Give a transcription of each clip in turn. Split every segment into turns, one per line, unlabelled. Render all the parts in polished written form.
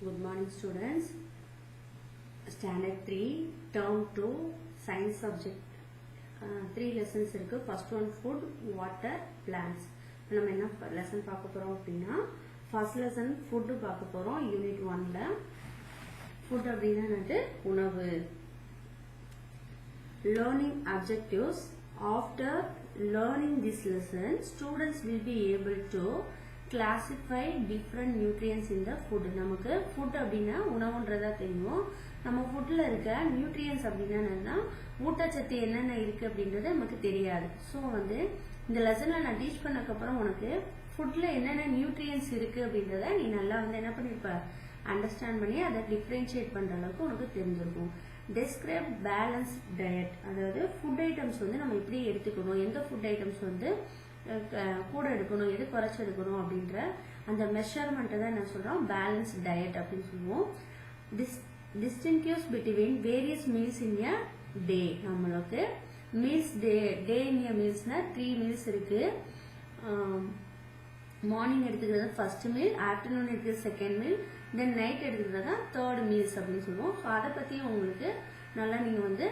Good morning students. Standard 3 term 2 science subject 3 lessons இருக்கு. First one food, water, plants. நம்ம என்ன lesson பார்க்க போறோம் அப்படின்னா first lesson food பார்க்க போறோம் unit 1ல. Food அப்படின்னா என்னது? உணவு. Learning objectives. After learning this lesson, students will be able to classify different nutrients in the food. நமக்கு food அப்படின்னா உணவுன்றதா தெரியும். நம்ம foodல இருக்க nutrients அப்படின்னா என்னன்னா ஊட்டச்சத்து என்னென்ன இருக்கு அப்படின்றது நமக்கு தெரியாது. ஸோ இந்த லெசனை நான் டீச் பண்ணக்கப்புறம் உனக்கு ஃபுட்ல என்னென்ன நியூட்ரியன்ஸ் இருக்கு அப்படின்றத நீ நல்லா என்ன பண்ணிருப்ப அண்டர்ஸ்டாண்ட் பண்ணி அதை டிஃபரன்ஷியேட் பண்ற அளவுக்கு உனக்கு தெரிஞ்சிருக்கும். டெஸ்கிரைப் பேலன்ஸ் டயட், அதாவது ஃபுட் ஐட்டம்ஸ் நம்ம எப்படி எடுத்துக்கணும், எந்த ஃபுட் ஐட்டம்ஸ் கூட எடுக்கணும், எது குறைச்சி எடுக்கணும் அப்படின்ற அந்த மெஷர்மெண்ட்டை தான் என்ன சொல்றோம் பேலன்ஸ் டயட் அப்படின்னு சொல்லுவோம். டிஸ்டிங்யூஸ் பிட்வீன் வேரியஸ் மீல்ஸ் இன் எ டே. நம்மளுக்கு மீல்ஸ் டே இன் எ மீல்ஸ்னா 3 மீல்ஸ் இருக்கு. மார்னிங் எடுத்துக்கிறது ஃபர்ஸ்ட் மீல், ஆஃப்டர்நூன் எடுக்கிறது செகண்ட் மீல், தென் நைட் எடுத்துக்கிறது தான் தேர்ட் மீல்ஸ் அப்படின்னு சொல்லுவோம். ஸோ அதை பத்தி உங்களுக்கு நல்லா நீங்க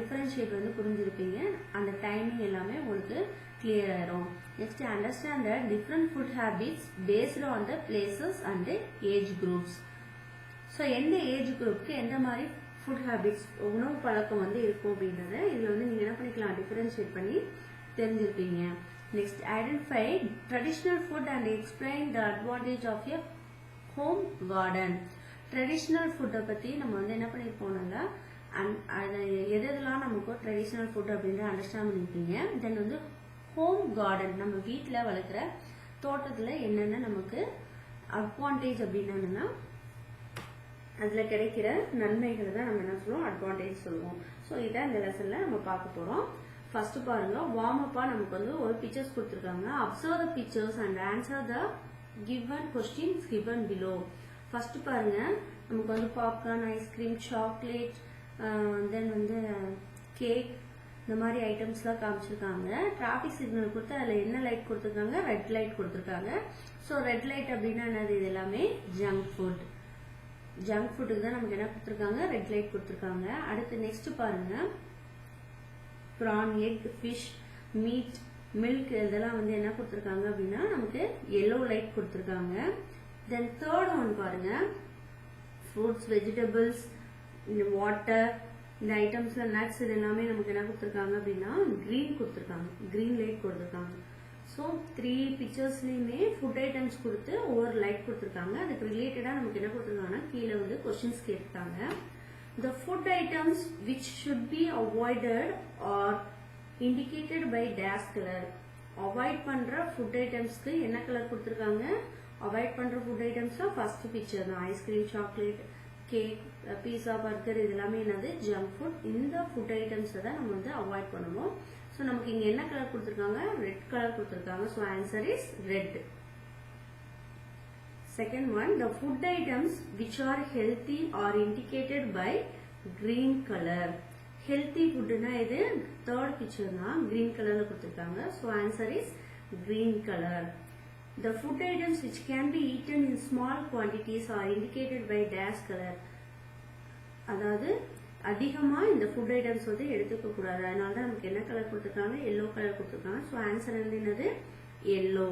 டிஃபரன்ஷியேட் புரிஞ்சிருப்பீங்க. அந்த டைமிங் எல்லாமே உங்களுக்கு clear ஆயிரும். Next, understand the different food habits based on the places and the age groups. So எந்த ஏஜ் குரூப்க்கு எந்த மாதிரி ஃபுட் ஹேபிட்ஸ் உணவு பழக்கம் இருக்கும் அப்படின்றத இதுல நீங்க என்ன பண்ணிக்கலாம் டிஃபரன்ஷியேட் பண்ணி தெரிஞ்சிருப்பீங்க. Next, identify traditional food and explain the advantage of a home garden. Traditional ஃபுட்டை பத்தி நம்ம என்ன பண்ணிருப்போம்னால எதெல்லாம் நமக்கு ட்ரெடிஷனல் ஃபுட் அப்படின்ற அண்டர்ஸ்டாண்ட் பண்ணிருப்பீங்க. தென் ஹோம் கார்டன், நம்ம வீட்டில் வளர்க்குற தோட்டத்தில் என்னென்ன நமக்கு அட்வான்டேஜ் அப்படின்னா அதில் கிடைக்கிற நன்மைகளை தான் நம்ம என்ன சொல்லுவோம் அட்வான்டேஜ் சொல்லுவோம். ஸோ இதான் இந்த லெசனில் நம்ம பார்க்க போகிறோம். ஃபர்ஸ்ட் பாருங்க, வார்ம் அப்பா நமக்கு ஒரு பிக்சர்ஸ் கொடுத்துருக்காங்க. Observe the pictures and answer the given questions given below. First பாருங்க, நமக்கு பாப்கார்ன், ஐஸ்கிரீம், சாக்லேட், தென் கேக், இந்த மாதிரி ஐட்டம்ஸ்லாம் காமிச்சிருக்காங்க. டிராபிக் சிக்னல் கொடுத்து அதில் என்ன லைட் கொடுத்துருக்காங்க, ரெட் லைட் கொடுத்துருக்காங்க. ஸோ ரெட் லைட் அப்படின்னா என்னது, இது எல்லாமே ஜங்க் ஃபுட். ஜங்க் ஃபுட்டுக்கு தான் நமக்கு என்ன கொடுத்துருக்காங்க, ரெட் லைட் கொடுத்துருக்காங்க. அடுத்து நெக்ஸ்ட் பாருங்க, prawn, egg, fish, meat, milk இதெல்லாம் என்ன கொடுத்துருக்காங்க அப்படின்னா நமக்கு எல்லோ லைட் கொடுத்துருக்காங்க. தென் தேர்ட் ஒன் பாருங்க, ஃப்ரூட்ஸ், வெஜிடபிள்ஸ், வாட்டர், இந்த ஐட்டம்ஸ்ல நட்ஸ் இது எல்லாமே நமக்கு என்ன கொடுத்துருக்காங்க அப்படின்னா கிரீன் கொடுத்துருக்காங்க, கிரீன் லைட் கொடுத்துருக்காங்க. ஸோ 3 பிக்சர்ஸ்லயுமே ஃபுட் ஐட்டம்ஸ் கொடுத்து ஒவ்வொரு லைட் கொடுத்துருக்காங்க. அதுக்கு ரிலேட்டடா நமக்கு என்ன கொடுத்துருக்காங்கன்னா கீழே கொஸ்டின்ஸ் கேட்டாங்க. The food items which should be avoided are indicated by dash color. Avoid பண்ற ஃபுட் ஐட்டம்ஸ்க்கு என்ன கலர் கொடுத்துருக்காங்க, அவாய்ட் பண்ற ஃபுட் ஐட்டம்ஸ் ஃபர்ஸ்ட் பிக்சர் தான். ஐஸ்கிரீம், சாக்லேட், கேக், பீஸா, பர்கர் இது எல்லாமே என்னது ஜங்க் ஃபுட். இந்த ஃபுட் ஐட்டம்ஸ் தான் நம்ம அவாய்ட் பண்ணணும். ஸோ நமக்கு இங்க என்ன கலர் கொடுத்துருக்காங்க, ரெட் கலர் கொடுத்துருக்காங்க. So answer is red. Second one, the food items which are healthy are indicated by green color. Healthy ஃபுட்னா இது தேர்ட் பிக்சர் தான், கிரீன் கலர்ல கொடுத்துருக்காங்க. So answer is green colour. The food items which can be eaten in small quantities are indicated by dash color. அதாவது அதிகமா இந்த food items எடுத்துக்க கூடாது. அதனால தான் நமக்கு என்ன கலர் கொடுத்துருக்காங்க, எல்லோ கலர் கொடுத்துருக்காங்க. ஸோ ஆன்சர் என்னது எல்லோ.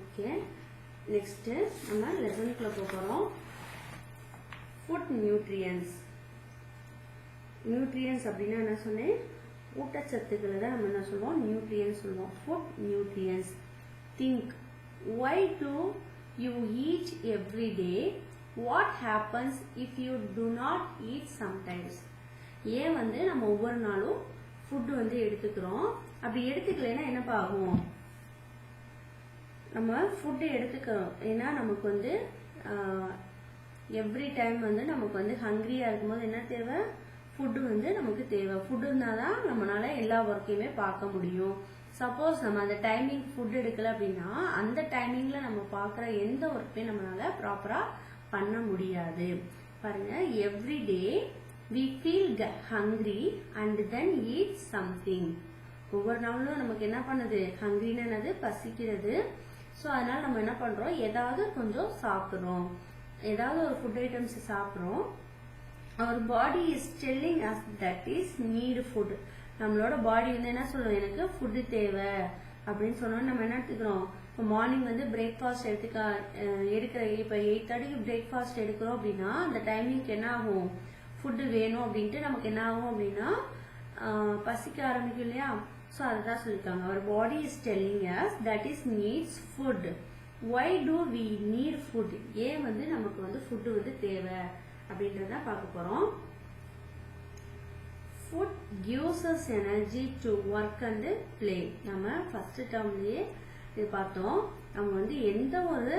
ஓகே, நெக்ஸ்ட் நம்ம லெசனுக்குள்ள போறோம். Food nutrients. நியூட்ரியன்ஸ் அப்படின்னா என்ன சொன்னேன், ஊட்டச்சத்துக்களை தான் நம்ம என்ன சொல்லுவோம் நியூட்ரியன்ஸ் சொல்லுவோம். Food nutrients. Think, why do you eat every day? What happens if you do not eat sometimes? ஏன் நம்ம ஒவ்வொரு நாளும் ஃபுட் எடுத்துக்கிறோம், அப்படி எடுத்துக்கலைன்னா என்னப்பா ஆகும், நம்ம ஃபுட் எடுத்துக்கிறோம் ஏன்னா நமக்கு எவ்ரி டைம் நமக்கு ஹங்கிரியா இருக்கும்போது என்ன தேவை, ஃபுட்டு நமக்கு தேவை. ஃபுட் இருந்தாதான் நம்மளால எல்லா ஒர்க்கையுமே பார்க்க முடியும். சப்போஸ் நம்ம அந்த டைமிங் ஃபுட் எடுக்கல அப்படின்னா அந்த டைமிங்ல நம்ம பார்க்குற எந்த ஒர்க்கையும் நம்மளால ப்ராப்பரா பண்ண முடியாது. பாருங்க, every day we feel hungry and then eat something. ஒவ்வொரு நாளும் நமக்கு என்ன பண்ணுது, ஹங்கிரின்னு பசிக்கிறது. ஸோ அதனால நம்ம என்ன பண்றோம், ஏதாவது கொஞ்சம் சாப்பிட்றோம், ஏதாவது ஒரு ஃபுட் ஐட்டம்ஸ் சாப்பிட்றோம். அவர் body is telling us that is need food. நம்மளோட பாடி வந்து என்ன சொல்லும், எனக்கு ஃபுட்டு தேவை அப்படின்னு சொன்னோம். நம்ம என்ன எடுத்துக்கிறோம், இப்போ மார்னிங் வந்து பிரேக்ஃபாஸ்ட் எடுக்கிற இப்போ 8:30 பிரேக்ஃபாஸ்ட் எடுக்கிறோம் அப்படின்னா அந்த டைமிங்க்கு என்ன ஆகும், ஃபுட்டு வேணும் அப்படின்ட்டு நமக்கு என்ன ஆகும் அப்படின்னா பசிக்க ஆரம்பிக்கும் இல்லையா. ஸோ அதுதான் சொல்லியிருக்காங்க, அவர் body is telling us that is needs food. Why do we need food, ஏன் வந்து நமக்கு வந்து ஃபுட்டு வந்து தேவை அப்படின்றத பார்க்க போறோம். Food gives us energy to work and play. நம்ம ஃபர்ஸ்ட் டேர்ம்லயே இது பார்த்தோம். நம்ம வந்து எந்த ஒரு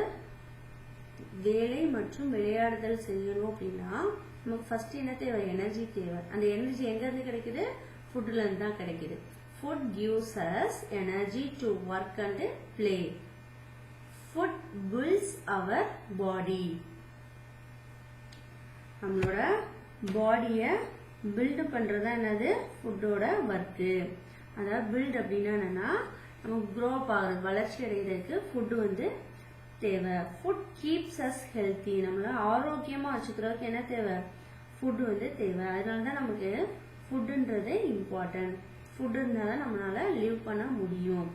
வேலை மற்றும் விளையாடுதல் செய்யணும் அப்படின்னா நமக்கு ஃபர்ஸ்ட் என்ன தேவை, எனர்ஜி தேவை. அந்த எனர்ஜி எங்க இருந்து கிடைக்குது, ஃபுட்ல இருந்து தான் கிடைக்குது. Food gives us energy to work and play. Food builds our body. நம்மளோட பாடிய பில்டு பண்றதா என்னது, ஃபுட்டோட ஒர்க்கு. அதாவது பில்ட் அப்படின்னா என்னன்னா நமக்கு க்ரோ அப் ஆகுறது, வளர்ச்சி அடைகிறதுக்கு ஃபுட்டு வந்து தேவை. ஃபுட் கீப்ஸ் அஸ் ஹெல்த்தி, நம்மள ஆரோக்கியமா வச்சுக்கிறதுக்கு என்ன தேவை, ஃபுட்டு வந்து தேவை. அதனால தான் நமக்கு ஃபுட்டுன்றது இம்பார்ட்டன்ட். ஃபுட் இருந்தால் தான் நம்மளால லிவ் பண்ண முடியும்.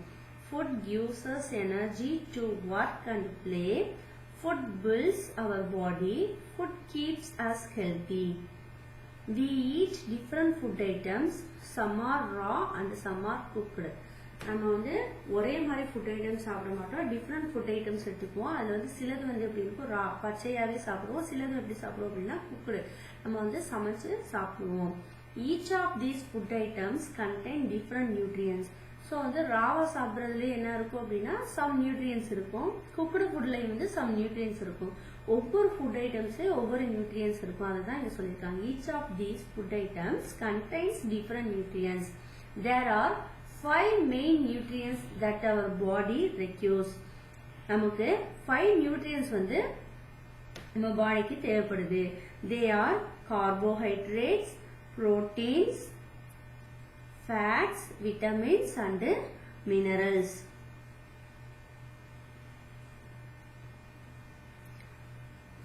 Food gives us energy to work and play. Food builds our body. Food keeps us healthy. We eat different food items. Some are raw and some are cooked. நம்ம வந்து ஒரே மாதிரி food items சாப்பிட மாட்டோம், different food items எடுத்துக்குவோம். அது வந்து சிலது வந்து எப்படி இருக்கும், ரா பச்சையாவே சாப்பிடுவோம், சிலது எப்படி சாப்பிடுவோம் அப்படின்னா குக்குடு, நம்ம வந்து சமைச்சு சாப்பிடுவோம். Each of these food items contain different nutrients. So வந்து ராவா சாப்பிட்றதுலேயே என்ன இருக்கும் அப்படின்னா சம் நியூட்ரியன்ஸ் இருக்கும், குக்குடு ஃபுட்லையும் வந்து சம் நியூட்ரியன்ஸ் இருக்கும். ஒவ்வொரு ஃபுட் ஐட்டம்ஸே ஒவ்வொரு நியூட்ரியன்ஸ் இருக்கும், அதுதான் இங்கே சொல்லியிருக்காங்க. Each of these food items contains different nutrients. There are 5 main nutrients that our body requires. நமக்கு 5 நியூட்ரியன்ஸ் வந்து நம்ம பாடிக்கு தேவைப்படுது. They are carbohydrates, proteins, fats, vitamins and minerals.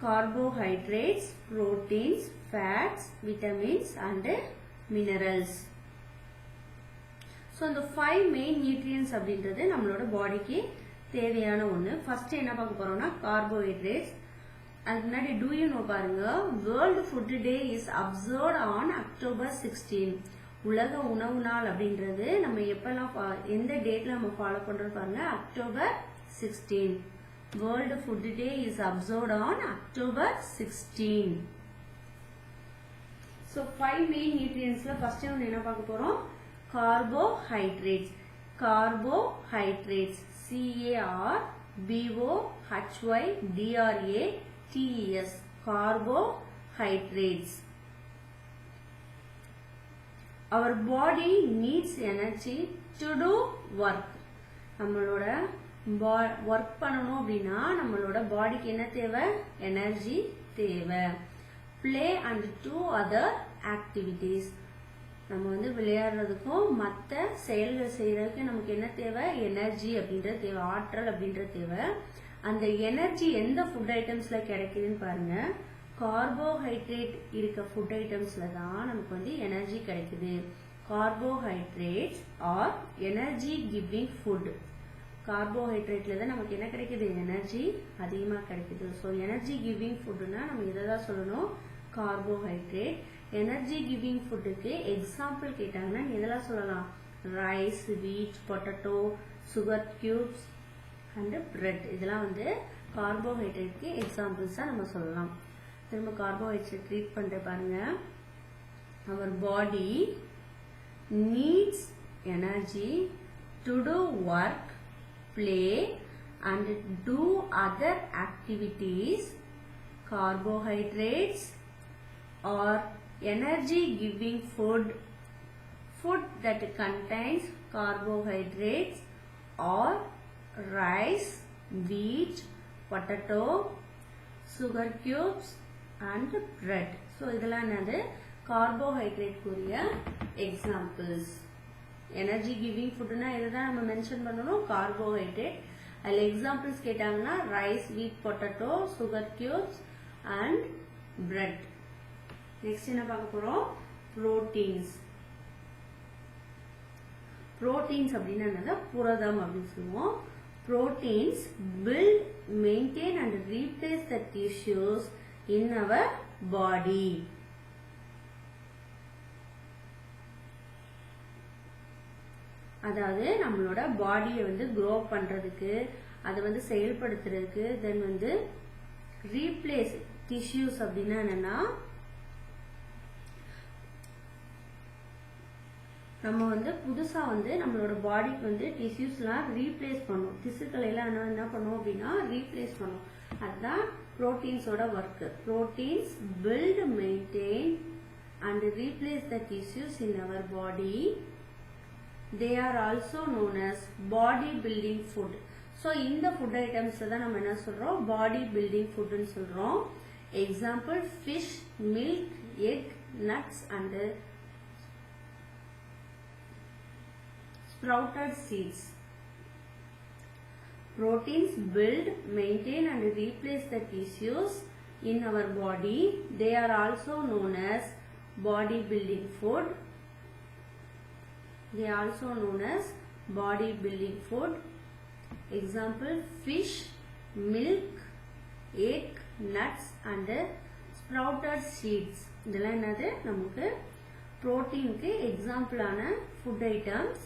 Carbohydrates, proteins, fats, vitamins and minerals. So இந்த 5 main nutrients அப்படின்றது நம்மளோட பாடிக்கு தேவையான ஒன்று. ஃபர்ஸ்ட் என்ன பார்க்க போறோம்னா கார்போஹைட்ரேட்ஸ். அதுக்கு முன்னாடி do you know பாருங்க, World Food Day is observed on October 16. உலக உணவு நாள் அப்படின்றது நம்ம எப்பெல்லாம் எந்த டேட்ல நம்ம ஃபாலோ பண்றோம் பாருங்க, October 16. World Food Day is observed on October 16. So 5 main nutrientsல first one என்ன பார்க்க போறோம், carbohydrates. Carbohydrates, CARBOHYDRATES, carbohydrates. Our body needs energy to do work. நம்மளோட ஒர்க் பண்ணணும் அப்படின்னா நம்மளோட பாடிக்கு என்ன தேவை, எனர்ஜி தேவை. Play and do other activities. நம்ம வந்து விளையாடுறதுக்கும் மற்ற செயல்கள் செய்யறதுக்கு நமக்கு என்ன தேவை, எனர்ஜி அப்படின்றது தேவை, ஆற்றல் அப்படின்றது தேவை. அந்த எனர்ஜி எந்த ஃபுட் ஐட்டம்ஸ்ல கிடைக்குதுன்னு பாருங்க, கார்போஹைட்ரேட் இருக்க ஃபுட் ஐட்டம்ஸ்ல தான் நமக்கு வந்து எனர்ஜி கிடைக்குது. Carbohydrates are energy giving food. கார்போஹைட்ரேட்ல தான் நமக்கு என்ன கிடைக்குது, எனர்ஜி அதிகமாக கிடைக்குது. ஸோ எனர்ஜி கிவிங் ஃபுட்னா நம்ம இதை தான் சொல்லணும், கார்போஹைட்ரேட். எனர்ஜி கிவிங் ஃபுட்டுக்கு எக்ஸாம்பிள் கேட்டாங்கன்னா இதெல்லாம் சொல்லலாம், rice, wheat, potato, sugar cubes and bread. இதெல்லாம் வந்து கார்போஹைட்ரேட்க்கு எக்ஸாம்பிள்ஸாக நம்ம சொல்லலாம். திரும்ப கார்போஹைட்ரேட் ட்ரீட் பண்ற பாருங்க. Our body needs energy to do work, play and do other activities. Carbohydrates or energy giving food that contains carbohydrates or rice, wheat, potato, sugar cubes and bread. So இதெல்லாம் என்னது, carbohydrate கூறிய examples. Energy giving ஃபுட்னா இதுதான் நம்ம mention பண்ணணும், carbohydrate. அதில் examples கேட்டாங்கன்னா rice, wheat potato, sugar cubes and bread. Next என்ன பார்க்க போறோம்? புரோட்டீன்ஸ். புரோட்டீன்ஸ் அப்படின்னா என்னது? புரதம் அப்படின்னு சொல்லுவோம். Proteins build, maintain and replace the tissues in our body. அதாவது நம்மளோட பாடியை வந்து க்ரோ பண்றதுக்கு, அதை வந்து செயல்படுத்துறதுக்கு, தென் வந்து ரீப்ளேஸ் டிஷ்யூஸ் அப்படின்னா என்னன்னா நம்ம வந்து புதுசா வந்து நம்மளோட பாடிக்கு வந்து டிஷ்யூஸ்லாம் ரீப்ளேஸ் பண்ணும். திசுக்களை எல்லாம் என்ன பண்ணும் அப்படின்னா ரீப்ளேஸ் பண்ணும். அதுதான் புரோட்டீன்ஸோட work. Proteins build, maintain and replace the tissues in our body. They are also known as body building food. So இந்த ஃபுட் ஐட்டம்ஸ் தான் நம்ம என்ன சொல்றோம்? பாடி பில்டிங் ஃபுட்னு சொல்றோம். Example fish, milk, egg, nuts and sprouted seeds. Proteins build, maintain and replace the tissues in our body. They are also known as body building food. They are also known as body building food. Example fish, milk, egg, nuts and sprouted seeds. இதெல்லாம் என்னது? நமக்கு புரோட்டீனுக்கு எக்ஸாம்பிளான food items.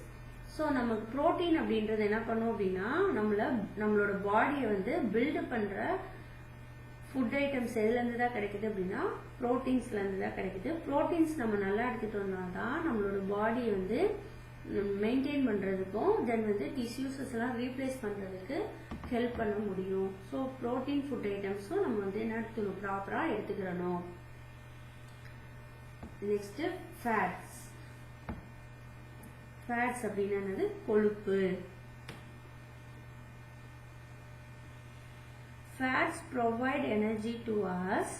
So நமக்கு protein அப்படின்றது என்ன பண்ணும் அப்படின்னா நம்மளோட பாடியை வந்து பில்டு பண்ற ஃபுட் ஐட்டம்ஸ் எதுலேருந்து தான் கிடைக்குது அப்படின்னா ப்ரோட்டீன்ஸ்லேருந்து தான் கிடைக்குது. ப்ரோட்டீன்ஸ் நம்ம நல்லா எடுத்துட்டு வந்தால்தான் நம்மளோட பாடியை வந்து மெயின்டைன் பண்ணுறதுக்கும் தென் வந்து டிஷ்யூஸஸ் எல்லாம் ரீப்ளேஸ் பண்ணுறதுக்கு ஹெல்ப் பண்ண முடியும். ஸோ ப்ரோட்டீன் ஃபுட் ஐட்டம்ஸும் நம்ம வந்து என்ன எடுத்துக்கணும்? ப்ராப்பராக எடுத்துக்கிறணும். Next fats. ஃபேட்ஸ் அப்படின்னா என்னது? கொழுப்பு. Fats provide energy to us.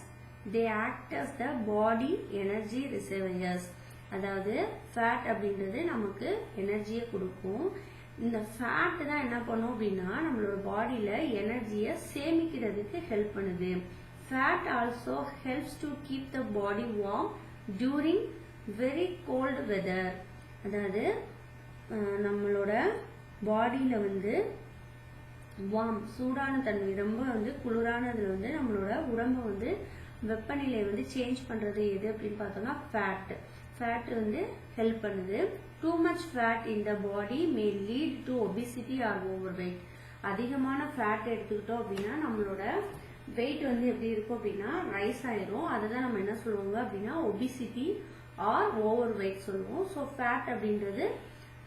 They act as the body energy reservoirs. அதாவது ஃபேட் அப்படின்றது நமக்கு எனர்ஜியை கொடுக்கும். இந்த ஃபேட் தான் என்ன பண்ணும் அப்படின்னா நம்மளோட பாடியில எனர்ஜியை சேமிக்கிறதுக்கு ஹெல்ப் பண்ணுது. Fat also helps to keep the body warm during very cold weather. அதாவது நம்மளோட பாடியில வந்து வார்ம், சூடான தன்மை, ரொம்ப வந்து குளிரானதுல வந்து நம்மளோட உடம்பை வந்து வெப்பநிலை வந்து சேஞ்ச் பண்றது எது அப்படின்னு பார்த்தோம்னா ஃபேட். ஃபேட் வந்து ஹெல்ப் பண்ணுது. Too much fat in the body may lead to obesity or over weight. அதிகமான ஃபேட் எடுத்துக்கிட்டோம் அப்படின்னா நம்மளோட வெயிட் வந்து எப்படி இருக்கும் அப்படின்னா ரைஸ் ஆயிரும். அதுதான் நம்ம என்ன சொல்லுவோங்க அப்படின்னா ஒபிசிட்டி ஆர் ஓவர் வெயிட் சொல்லுவோம். ஸோ ஃபேட் அப்படின்றது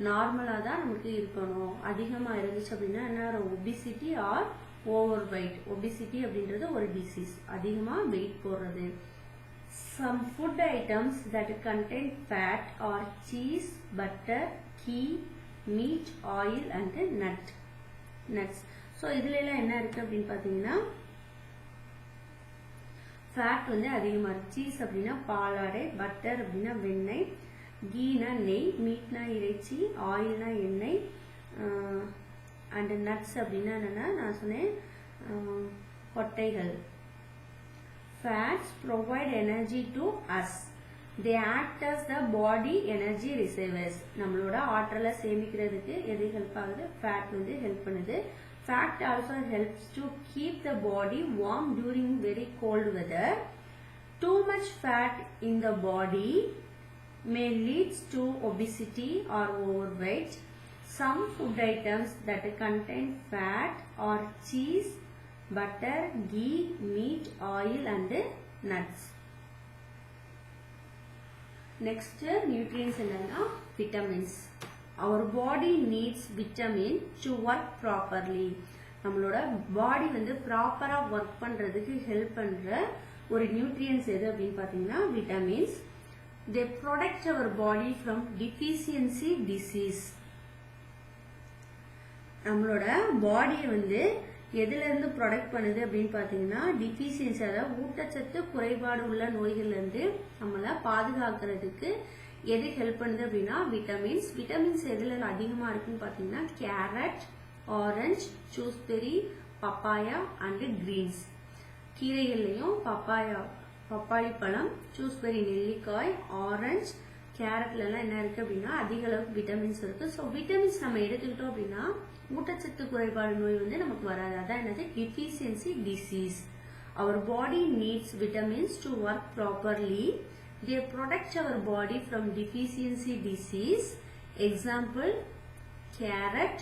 நார்மலா தான் நமக்கு இருக்கணும். அதிகமா இருந்துச்சு அப்படின்னா என்ன? Obesity or over weight. Obesity அப்படின்றது ஒரு டிசீஸ், அதிகமா வெயிட் போடுறது. Some food items that contain fat are cheese, butter, ghee, meat, oil and nuts. So இதுல எல்லாம் என்ன இருக்கு அப்படின்னு பாத்தீங்கன்னா ஃபேட் வந்து அதிகமா இருக்கு. சீஸ் அப்படின்னா பாலாடை, பட்டர் அப்படின்னா வெண்ணெய், கீனா நெய், மீட்னா இறைச்சி, ஆயில்னா எண்ணெய் அண்ட் நட்ஸ் அப்படின்னா என்னன்னா நான் சொன்னேன் கொட்டைகள். Fats provide energy to us. They act as the body energy reservoirs. நம்மளோட ஆற்றலை சேமிக்கிறதுக்கு எது ஹெல்ப் ஆகுது? ஃபேட் வந்து ஹெல்ப் பண்ணுது. Fat also helps to keep the body warm during very cold weather. Too much fat in the body may lead to obesity or overweight. Some food items that contain fat are cheese, butter, ghee, meat, oil and nuts. Next nutrients என்னன்னா vitamins. Our body needs vitamin to work properly. நம்மளோட body வந்து ப்ராப்பரா work பண்றதுக்கு help பண்ற ஒரு nutrients எது அப்படின்னு பாத்தீங்கன்னா vitamins. They protect our body from deficiency disease. நம்மளோட பாடியை வந்து எதுல இருந்து ப்ரொடெக்ட் பண்ணுது அப்படின்னு பாத்தீங்கன்னா டிஃபிஷியன்சி, அதாவது ஊட்டச்சத்து குறைபாடு உள்ள நோய்கள்ல இருந்து நம்மளை பாதுகாக்கிறதுக்கு எது ஹெல்ப் பண்ணுது அப்படின்னா விட்டமின்ஸ். விட்டமின்ஸ் எதுல அதிகமா இருக்குன்னு பாத்தீங்கன்னா carrot, orange, gooseberry, papaya and greens. கீரைகள்லையும் பப்பாளி பழம், சூஸ்பெரி நெல்லிக்காய், ஆரஞ்சு, கேரட்ல எல்லாம் என்ன இருக்கு அப்படின்னா அதிக அளவுக்கு விட்டமின்ஸ் இருக்கு. ஸோ விட்டமின்ஸ் நம்ம எடுத்துக்கிட்டோம் அப்படின்னா ஊட்டச்சத்து குறைபாடு நோய் வந்து நமக்கு வராது. அதான் என்னது deficiency disease. Our body needs vitamins to work properly. They protect our body from deficiency disease. Example, carrot,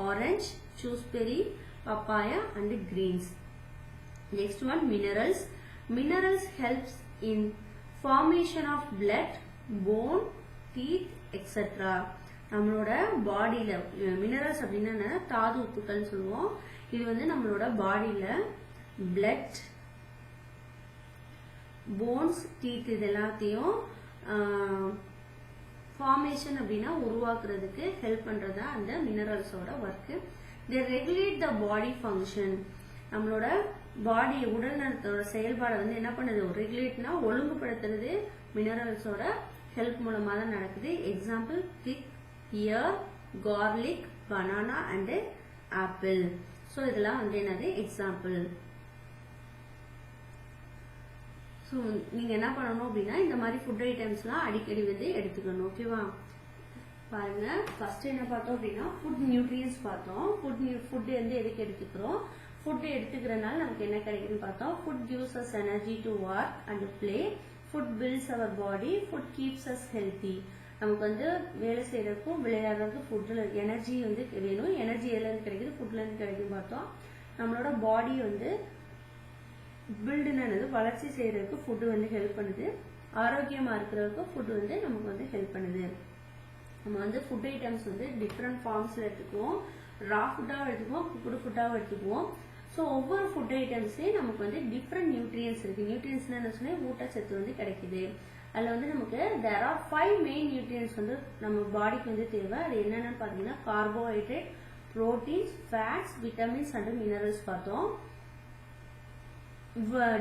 orange, gooseberry, papaya and greens. Next one, minerals. Minerals helps in formation of blood, bone, teeth, etc. நம்மளோட பாடியில minerals அப்படின்னா தாது உப்புக்கள் சொல்லுவோம். இது வந்து நம்மளோட பாடியில பிளட், போன்ஸ், டீத் இது எல்லாத்தையும் ஃபார்மேஷன் அப்படின்னா உருவாக்குறதுக்கு ஹெல்ப் பண்றதா அந்த மினரல்ஸோட work. they regulate the body function. நம்மளோட பாடி உடல் நலத்தோட செயல்பாடை வந்து என்ன பண்ணுது, ரெகுலேட்னா ஒழுங்குபடுத்துறது மினரல்ஸோட ஹெல்ப் மூலமா தான் நடக்குது. Example, thick, year, garlic, banana and apple. So இதெல்லாம் வந்து என்னது எக்ஸாம்பிள். ஸோ நீங்க என்ன பண்ணணும் அப்படின்னா இந்த மாதிரி ஃபுட் ஐட்டம்ஸ்லாம் அடிக்கடி வந்து எடுத்துக்கணும். ஓகேவா? பாருங்க, ஃபர்ஸ்ட் என்ன பார்த்தோம் அப்படின்னா ஃபுட் நியூட்ரியன்ஸ் பார்த்தோம். ஃபுட் வந்து எதுக்கு எடுத்துக்கிறோம், ஃபுட் எடுத்துக்கிறனால நமக்கு என்ன கிடைக்குதுன்னு பார்த்தோம். Food gives us energy to work and play. Food builds our body. Food keeps us healthy. நமக்கு வந்து வேலை செய்யறதுக்கும் விளையாடுறதுக்கும் ஃபுட்ல எனர்ஜி வந்து வேணும். எனர்ஜி எதுல இருந்து கிடைக்குது, ஃபுட்ல இருந்து கிடைக்குதுன்னு பார்த்தோம். நம்மளோட பாடி வந்து பில்டுன்னு வளர்ச்சி செய்யறதுக்கு ஃபுட் வந்து ஹெல்ப் பண்ணுது. ஆரோக்கியமா இருக்கிறதுக்கு ஃபுட் வந்து நமக்கு வந்து ஹெல்ப் பண்ணுது. நம்ம வந்து ஃபுட் ஐட்டம்ஸ் வந்து டிஃப்ரெண்ட் ஃபார்ம்ஸ்ல எடுத்துக்குவோம். ரா ஃபுட்டாவும் எடுத்துக்குவோம், குக்குடு ஃபுட்டாவும் எடுத்துக்குவோம். ஸோ ஒவ்வொரு ஃபுட் ஐட்டம்ஸே நமக்கு வந்து டிஃப்ரெண்ட் நியூட்ரியன்ஸ் இருக்கு. நியூட்ரியன்ஸ்னா என்ன சொன்னா ஊட்டச்சத்து வந்து கிடைக்குது. அதில் வந்து நமக்கு there are 5 மெயின் நியூட்ரியன்ஸ் வந்து நம்ம பாடிக்கு வந்து தேவை. அது என்னென்னு பார்த்தீங்கன்னா carbohydrate, proteins, fats, vitamins and minerals பார்த்தோம்.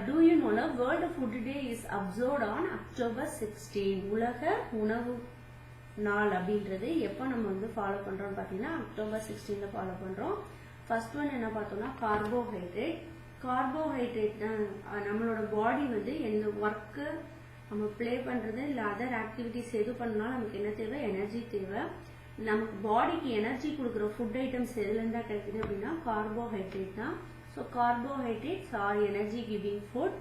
Do you know the World Food Day is observed on October 16. உலக உணவு நாள் அப்படின்றது எப்போ நம்ம வந்து ஃபாலோ பண்றோம் பார்த்தீங்கன்னா அக்டோபர் 16 ஃபாலோ பண்றோம். ஃபர்ஸ்ட் ஒன் என்ன பார்த்தோம்னா கார்போஹைட்ரேட். கார்போஹைட்ரேட் தான் நம்மளோட பாடி வந்து எந்த ஒர்க்கு நம்ம பிளே பண்றது இல்லை அதர் ஆக்டிவிட்டிஸ் எது பண்ணாலும் நமக்கு என்ன தேவை, எனர்ஜி தேவை. நமக்கு பாடிக்கு எனர்ஜி கொடுக்குற ஃபுட் ஐட்டம்ஸ் எதுல இருந்தா கிடைக்குது அப்படின்னா கார்போஹைட்ரேட் தான். So carbohydrates are energy giving food.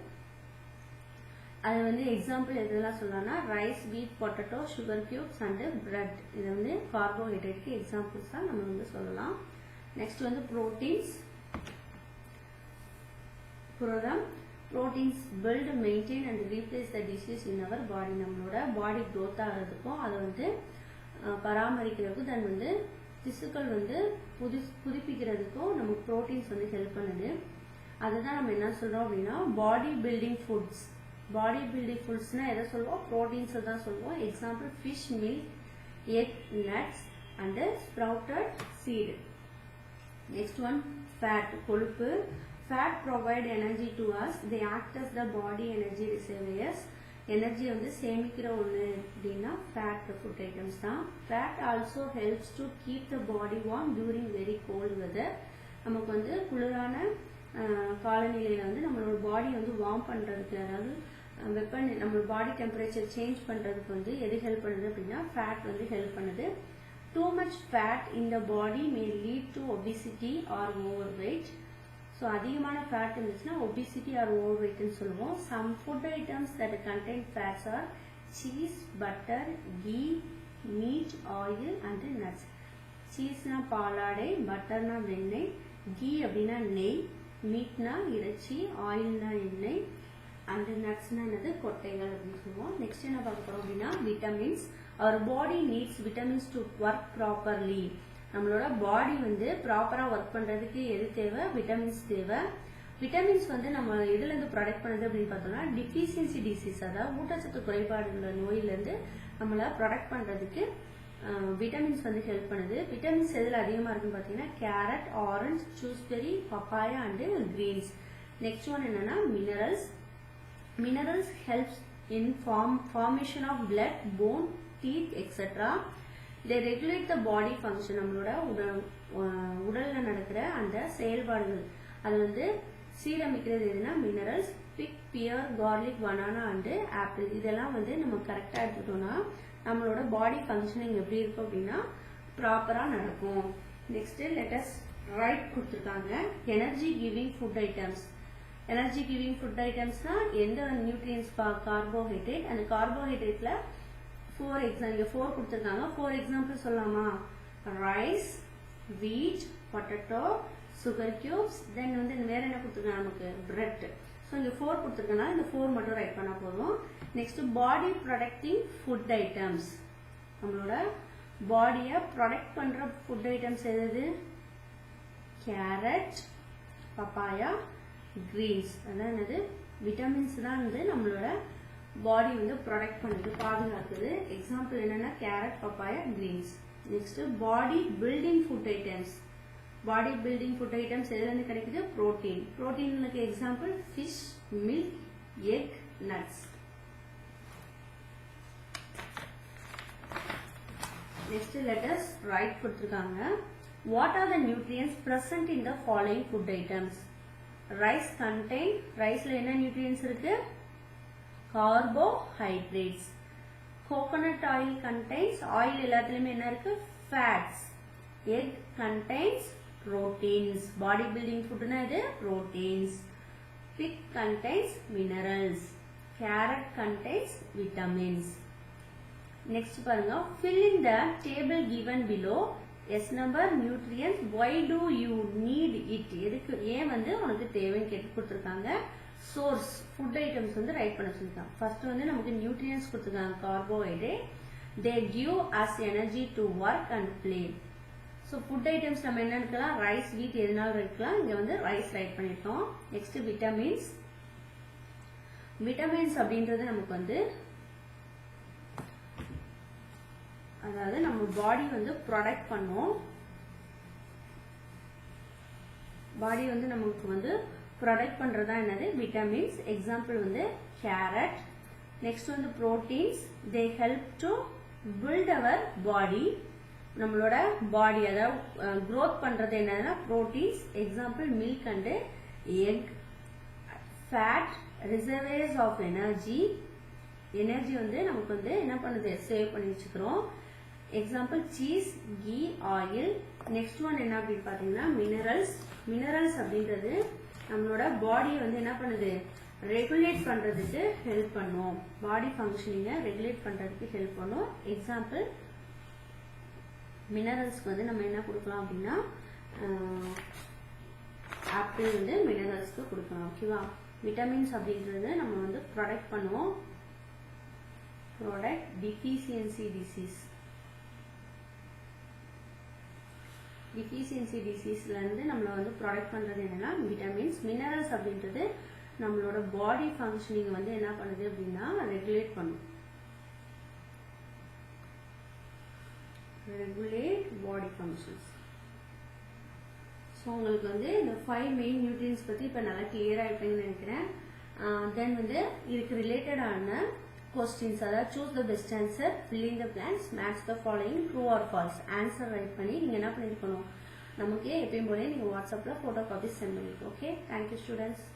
அது வந்து எக்ஸாம்பிள் எதெல்லாம் சொல்லலாம்னா rice, wheat, potato, sugar cubes and bread. இது வந்து கார்போஹைட்ரேட்க்கு எக்ஸாம்பிள்ஸ் தான் நம்ம வந்து சொல்லலாம். நெக்ஸ்ட் வந்து புரோட்டீன்ஸ். புரதம். Proteins build, maintain and replace the tissues in our body. நம்மளோட பாடி க்ரோத் ஆகிறதுக்கும் அதை வந்து பராமரிக்கிறதுக்கும் தென் வந்து திசுக்கள் வந்து புதுப்பிக்கிறதுக்கும் நமக்கு ப்ரோட்டீன்ஸ் வந்து ஹெல்ப் பண்ணுது. அதுதான் நம்ம என்ன சொல்றோம் அப்படின்னா body building foods. Body building ஃபுட்ஸ்னா எதை சொல்லுவோம், ப்ரோட்டீன்ஸ் தான் சொல்லுவோம். Example fish, milk, egg, nuts and sprouted seed. Next one fat, கொழுப்பு. Fat provide energy to us. They act as the body energy reservoirs. Energy வந்து சேமிக்கிற ஒன்று அப்படின்னா ஃபேட் ஃபுட் ஐட்டம்ஸ் தான். Fat also helps to keep the body warm during very cold weather. நமக்கு வந்து குளிரான காலநிலையில வந்து நம்மளோட பாடி வந்து வார்ம் பண்றதுக்கு, அதாவது நம்மளோட பாடி டெம்பரேச்சர் சேஞ்ச் பண்றதுக்கு வந்து எது ஹெல்ப் பண்ணுது அப்படின்னா ஃபேட் வந்து ஹெல்ப் பண்ணுது. Too much fat in the body may lead to obesity or overweight. So அதிகமான ஃபேட் இருந்துச்சுன்னா ஒபிசிட்டி ஆர் ஓவர் வெயிட்னு சொல்லுவோம். Some food items that contain fats are cheese, butter, ghee, meat, oil and nuts. சீஸ்னா பாலாடை, பட்டர்னா வெண்ணெய், key அப்படின்னா நெய், மீட்னா இறைச்சி, ஆயில்னா எண்ணெய் அண்ட் நட்ஸ்னா என்னது கொட்டைகள் அப்படின்னு சொல்லுவோம். நெக்ஸ்ட் என்ன பார்க்க போறோம் அப்படின்னா vitamins. Our body needs vitamins to work properly. நம்மளோட பாடி வந்து ப்ராப்பரா ஒர்க் பண்றதுக்கு எது தேவை, விட்டமின்ஸ் தேவை. விட்டமின்ஸ் வந்து நம்ம எதுல இருந்து ப்ரொடக்ட் பண்ணுது அப்படின்னு பார்த்தோம்னா டிஃபிஷியன்சி டிசீஸ், அதாவது ஊட்டச்சத்து குறைபாடு உள்ள நோயில இருந்து நம்மள ப்ரொடக்ட் பண்றதுக்கு விட்டமின்ஸ் வந்து ஹெல்ப் பண்ணுது. விட்டமின்ஸ் எதுல அதிகமா இருக்குன்னு பாத்தீங்கன்னா carrot, orange, gooseberry, papaya and greens. Next one என்னன்னா minerals. Minerals helps in formation of blood, bone, teeth, etc. they regulate the body function. நம்மளோட உடல்ல நடக்கிற அந்த செயல்பாடுகள் அது வந்து சீரமைக்கிறது எதுனா minerals. Fig, pear, garlic, banana and apple இதெல்லாம் வந்து நம்ம கரெக்டா எடுத்துட்டோம்னா நம்மளோட பாடி ஃபங்க்ஷனிங் எப்படி இருக்கும் அப்படின்னா ப்ராப்பரா நடக்கும். நெக்ஸ்ட் லெட்டஸ் ரைட் கொடுத்துருக்காங்க. Energy giving food items. Energy giving food ஐட்டம்ஸ்னா எந்த நியூட்ரியன்ஸ்? கார்போஹைட்ரேட். அந்த கார்போஹைட்ரேட்ல 4 கொடுத்துருக்காங்க. 4 எக்ஸாம்பிள் சொல்லலாமா? Rice, wheat, potato, sugar cubes, தென் வந்து வேற என்ன கொடுத்துருக்காங்க நமக்கு? பிரெட். ஸோ இங்கே 4 கொடுத்துருக்கனால இந்த 4 மட்டும் ரைட் பண்ணா போதும். Next body protecting food items. நம்மளோட பாடியை ப்ரொடக்ட் பண்ற ஃபுட் ஐட்டம்ஸ் எது? Carrot, papaya, greens. அதான் என்னது? விட்டமின்ஸ் தான் வந்து நம்மளோட பாடி வந்து ப்ரொடக்ட் பண்ணுது, பாதுகாக்குது. எக்ஸாம்பிள் என்னன்னா carrot, papaya, greens. Next body building food items. Body building food items எதுல இருந்து கிடைக்குது? புரோட்டீன். புரோட்டீனுக்கு example fish, milk, egg, nuts. Next let's write கொடுத்துருக்காங்க. What are the nutrients present in the following food items? Rice contain, ரைஸ்ல என்ன நியூட்ரியன்ஸ் இருக்கு? carbohydrates. coconut oil contains, oil எல்லாத்துலயுமே என்ன இருக்கு? fats. egg contains proteins. body building foodனா இது proteins. pig contains minerals. carrot contains vitamins. next பாருங்க, fill in the table given below. S number nutrients. why do you need it? எதுக்கு ஏன் வந்து உனக்கு தேவைன்னு கேட்டு கொடுத்துருக்காங்க. சோர்ஸ் ஃபுட் ஐட்டம்ஸ் வந்து ரைட் பண்ண சொல்லிருக்காங்க. ஃபர்ஸ்ட் வந்து நமக்கு நியூட்ரியன்ஸ் கொடுத்துருக்காங்க. Carbohydrate, they give us energy to work and play. So food items நம்ம என்ன இருக்கலாம்? ரைஸ், வீட் எதுனாலும் இருக்கலாம். இங்க வந்து ரைஸ் ரைட் பண்ணிருக்கோம். Next vitamins. விட்டமின்ஸ் அப்படின்றது நமக்கு வந்து அதாவது நம்ம பாடி வந்து ப்ரொடக்ட் பண்ணும். பாடி வந்து நமக்கு வந்து ப்ரொடக்ட் பண்றதா என்னது? விட்டமின்ஸ். எக்ஸாம்பிள் வந்து கேரட். நெக்ஸ்ட் வந்து proteins. They help to build our body. நம்மளோட பாடி அதாவது growth பண்றது என்னன்னா proteins. Example milk and egg. Fat, reserves of energy. Energy வந்து நமக்கு வந்து என்ன பண்ணுது? சேவ் பண்ணி வச்சுக்கிறோம். Example cheese, ghee, oil. Next one என்ன அப்படின்னு பாத்தீங்கன்னா மினரல்ஸ். மினரல்ஸ் அப்படின்றது நம்மளோட பாடியை வந்து என்ன பண்ணுது? ரெகுலேட் பண்றதுக்கு ஹெல்ப் பண்ணும். பாடி ஃபங்க்ஷனிங்கை ரெகுலேட் பண்றதுக்கு ஹெல்ப் பண்ணும். எக்ஸாம்பிள் மினரல்ஸ்க்கு வந்து நம்ம என்ன கொடுக்கலாம் அப்படின்னா ஆப்பிள் வந்து மினரல்ஸ்க்கு கொடுக்கலாம். ஓகேவா? விட்டமின்ஸ் அப்படின்றது நம்ம வந்து ப்ரொடக்ட் பண்ணுவோம். Product deficiency disease. டிஃபிஷியன்சி டிசீஸ்ல இருந்து நம்மள வந்து ப்ரொடக்ட் பண்றது என்னன்னா விட்டமின்ஸ். மினரல்ஸ் அப்படின்றது நம்மளோட பாடி ஃபங்க்ஷனிங் வந்து என்ன பண்ணுது அப்படின்னா ரெகுலேட் பண்ணும். ரெகுலேட் பாடி ஃபங்க்ஷன்ஸ். ஸோ உங்களுக்கு வந்து இந்த 5 மெயின் நியூட்ரியன்ஸ் பத்தி இப்போ நல்லா கிளியரா இருப்பீங்கன்னு நினைக்கிறேன். தென் வந்து இதுக்கு ரிலேட்டடான questions அதாவது choose the best answer, fill in the blanks, match the following, true or false. Answer right பண்ணி நீங்க என்ன பண்ணிருக்கணும்? நமக்கு எப்பயும் போல நீங்க வாட்ஸ்அப்ல போட்டோ காப்பி சென்ட் பண்ணிருக்கோம். Okay, thank you students.